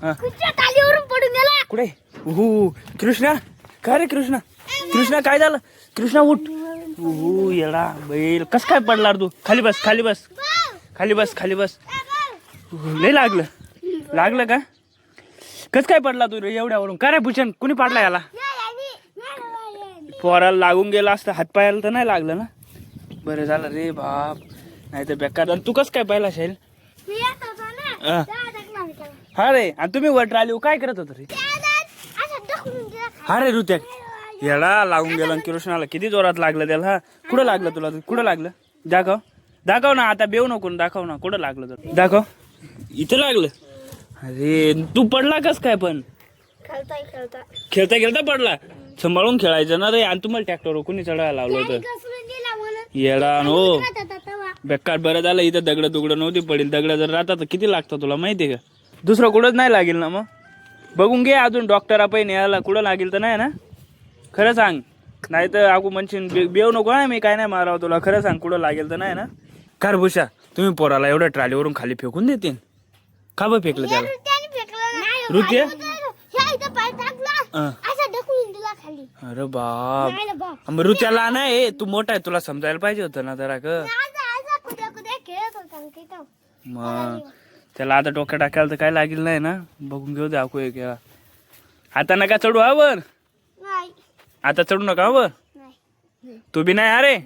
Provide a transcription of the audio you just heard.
हा. कुठच्या तालीवरून पडून गेला. कुठे कृष्णा काय रे कृष्णा कृष्णा काय झालं कृष्णा उठ येडा बैल कस काय पडला रे तू खाली बस खाली बस खाली बस खाली बस लय लागलं का कस काय पडला तू रे एवढ्यावरून का रे भूषण कुणी पाडला याला पोराला लागून गेला असतं हातपायाला तर नाही लागलं ना बरं झालं रे बाप नाही तर बेकार तू कस काय पाहिला शैल हा रे आणि तुम्ही वर ट्राली काय करत होत रे हा रे ऋत्या येडा लागून गेला कृष्णाला किती जोरात लागलं त्याला हा कुठं लागलं तुला कुठं लागलं दाखव ना आता बेऊ नको दाखव ना कुठं लागलं तर दाखव इथं लागलं अरे तू पडला कस काय पण खेळता पडला सांभाळून खेळायचं ना रे आणि तुम्हाला ट्रॅक्टरवर कोणी चढायला लावलं होतं येडा नो बेकार बरं झालं इथं दगड तुगडं नव्हती पडेल दगड जर राहतात तर किती लागतं तुला माहितीये का दुसरं कुठंच नाही लागेल ना मग बघून घे अजून डॉक्टर आपण यायला कुठं लागेल तर नाही ना खरं सांग नाही तर आगू म्हणशील बेव नको ना मी काय नाही मारावं तुला खरं सांग कुठं लागेल तर नाही ना कार भूषा तुम्ही पोराला एवढ्या ट्रॉलीवरून खाली फेकून देते का बरं फेकलं त्याला ऋत्या अरे बाप मग ऋत्याला नाही तू मोठा आहे तुला समजायला पाहिजे होतं ना जरा मग त्याला आता डोक्या टाकायला तर काय लागेल नाही ना बघून घेऊ दे आकू एक आता नका चढू हा वर आता चढू नका वर तू बी नाही अरे